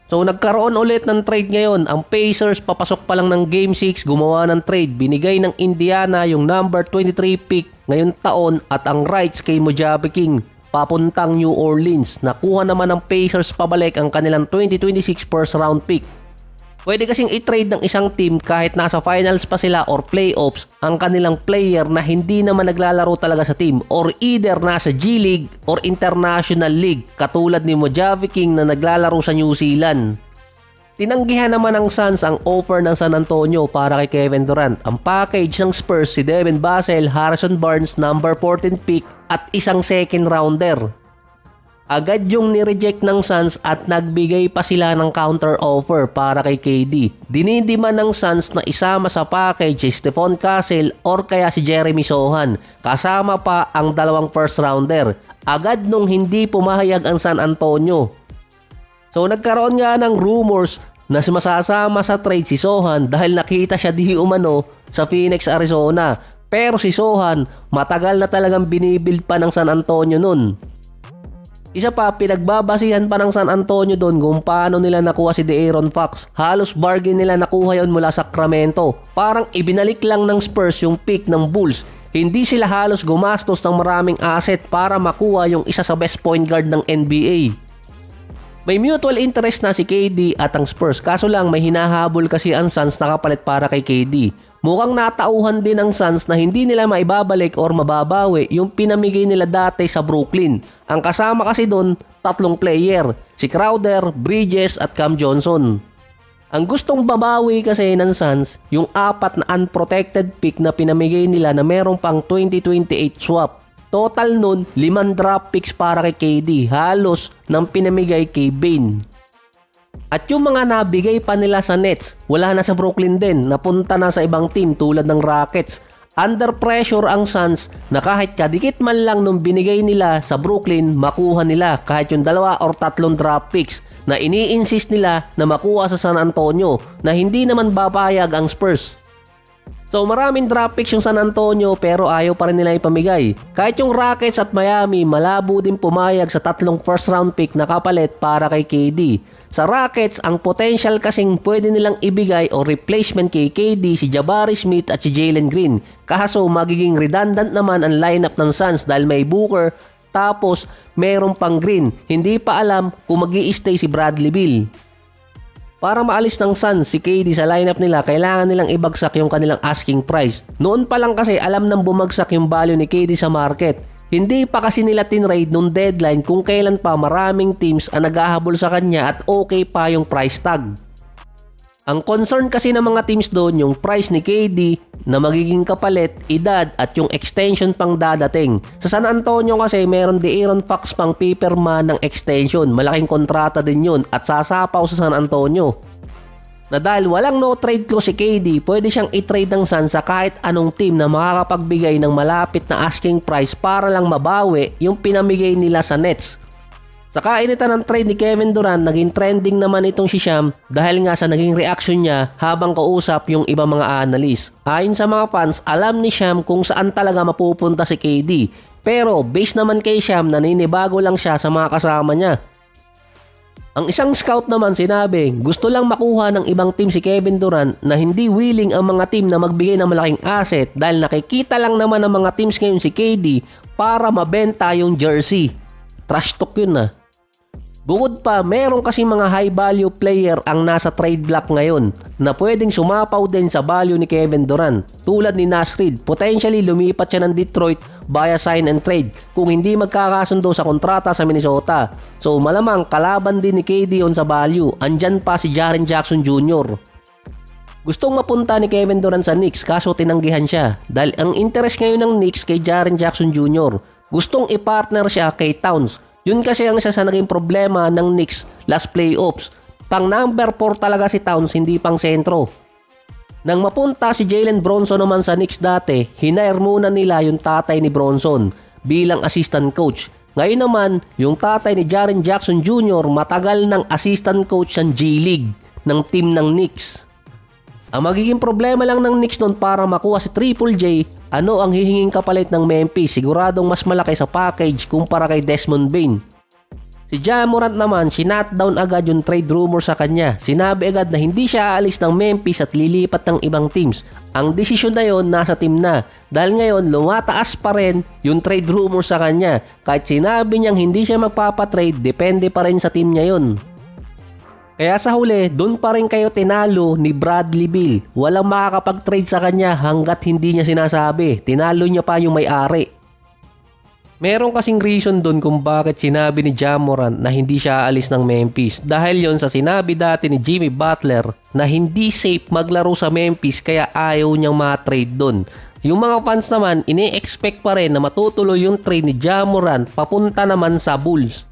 So nagkaroon ulit ng trade ngayon. Ang Pacers papasok pa lang ng Game 6 gumawa ng trade. Binigay ng Indiana yung number 23 pick ngayon taon at ang rights kay Mojave King papuntang New Orleans. Nakuha naman ng Pacers pabalik ang kanilang 2026 first round pick. Pwede kasing i-trade ng isang team kahit nasa finals pa sila or playoffs ang kanilang player na hindi naman naglalaro talaga sa team or either nasa G League or International League katulad ni Mojave King na naglalaro sa New Zealand. Tinanggihan naman ng Suns ang offer ng San Antonio para kay Kevin Durant. Ang package ng Spurs si Devin Vassell, Harrison Barnes, number 14 pick at isang second rounder. Agad yung nireject ng Suns at nagbigay pa sila ng counter offer para kay KD. Dinidiman ng Suns na isama sa package si Stephon Castle or kaya si Jeremy Sohan. Kasama pa ang dalawang first rounder. Agad nung hindi pumahayag ang San Antonio. So nagkaroon nga ng rumors na masasama sa trade si Sohan dahil nakita siya di umano sa Phoenix, Arizona. Pero si Sohan matagal na talagang binibuild pa ng San Antonio nun. Isa pa, pinagbabasihan pa ng San Antonio doon kung paano nila nakuha si De'Aaron Fox. Halos bargain nila nakuha yon mula Sacramento. Parang ibinalik lang ng Spurs yung pick ng Bulls. Hindi sila halos gumastos ng maraming asset para makuha yung isa sa best point guard ng NBA. May mutual interest na si KD at ang Spurs, kaso lang may hinahabol kasi ang Suns na kapalit para kay KD. Mukhang natauhan din ng Suns na hindi nila maibabalik or mababawi yung pinamigay nila dati sa Brooklyn. Ang kasama kasi doon, 3 player, si Crowder, Bridges at Cam Johnson. Ang gustong babawi kasi ng Suns, yung 4 na unprotected pick na pinamigay nila na merong pang 2028 swap. Total nun, 5 draft picks para kay KD, halos ng pinamigay kay Bane. At yung mga nabigay pa nila sa Nets, wala na sa Brooklyn din, napunta na sa ibang team tulad ng Rockets. Under pressure ang Suns na kahit kadikit man lang nung binigay nila sa Brooklyn, makuha nila kahit yung 2 or 3 draft picks na ini-insist nila na makuha sa San Antonio na hindi naman papayag ang Spurs. So maraming draft picks yung San Antonio pero ayaw pa rin nila ipamigay. Kahit yung Rockets at Miami malabo din pumayag sa 3 first round pick na kapalit para kay KD. Sa Rockets, ang potential kasing pwede nilang ibigay o replacement kay KD si Jabari Smith at si Jalen Green. Kaso magiging redundant naman ang lineup ng Suns dahil may Booker tapos merong pang Green. Hindi pa alam kung mag-i-stay si Bradley Beal. Para maalis ng Suns si KD sa lineup nila, kailangan nilang ibagsak yung kanilang asking price. Noon pa lang kasi alam nang bumagsak yung value ni KD sa market. Hindi pa kasi nila tinrade nung deadline kung kailan pa maraming teams ang naghahabol sa kanya at okay pa yung price tag. Ang concern kasi ng mga teams doon yung price ni KD na magiging kapalit, edad at yung extension pang dadating. Sa San Antonio kasi meron De'Aaron Fox pang paperma ng extension. Malaking kontrata din yun at sasapaw sa San Antonio. Na dahil walang no trade clause si KD, pwede siyang i-trade ng Suns sa kahit anong team na makakapagbigay ng malapit na asking price para lang mabawi yung pinamigay nila sa Nets. Sa kainitan ng trade ni Kevin Durant, naging trending naman itong si Sham dahil nga sa naging reaction niya habang kausap yung ibang mga analyst. Ayon sa mga fans, alam ni Sham kung saan talaga mapupunta si KD. Pero based naman kay Sham, naninibago lang siya sa mga kasama niya. Ang isang scout naman sinabi, gusto lang makuha ng ibang team si Kevin Durant na hindi willing ang mga team na magbigay ng malaking asset dahil nakikita lang naman ng mga teams ngayon si KD para mabenta yung jersey. Trash talk yun na. Bukod pa, meron kasi mga high value player ang nasa trade block ngayon na pwedeng sumapaw din sa value ni Kevin Durant. Tulad ni Naz Reid, potentially lumipat siya ng Detroit via sign and trade kung hindi magkakasundo sa kontrata sa Minnesota. So malamang kalaban din ni KD on sa value. Andyan pa si Jaren Jackson Jr. Gustong mapunta ni Kevin Durant sa Knicks kaso tinanggihan siya dahil ang interest ngayon ng Knicks kay Jaren Jackson Jr. Gustong i-partner siya kay Towns. Yun kasi ang isa sa naging problema ng Knicks last playoffs. Pang number 4 talaga si Towns, hindi pang sentro. Nang mapunta si Jalen Bronson naman sa Knicks dati, hinire muna nila yung tatay ni Bronson bilang assistant coach. Ngayon naman, yung tatay ni Jaren Jackson Jr. matagal ng assistant coach ng G-League ng team ng Knicks. Ang magiging problema lang ng Knicks noon para makuha si Triple J, ano ang hihinging kapalit ng Memphis? Siguradong mas malaki sa package kumpara kay Desmond Bane. Si Ja Morant naman, sinutdown agad yung trade rumor sa kanya. Sinabi agad na hindi siya aalis ng Memphis at lilipat ng ibang teams. Ang desisyon na yon nasa team na. Dahil ngayon, lumataas pa rin yung trade rumor sa kanya. Kahit sinabi niyang hindi siya magpapatrade, depende pa rin sa team niya yun. Kaya sa huli, doon pa rin kayo tinalo ni Bradley Beal. Walang makakapag-trade sa kanya hanggat hindi niya sinasabi. Tinalo niya pa yung may-ari. Meron kasing reason doon kung bakit sinabi ni Ja Morant na hindi siya aalis ng Memphis. Dahil yon sa sinabi dati ni Jimmy Butler na hindi safe maglaro sa Memphis kaya ayaw niyang ma-trade doon. Yung mga fans naman, ini-expect pa rin na matutuloy yung trade ni Ja Morant papunta naman sa Bulls.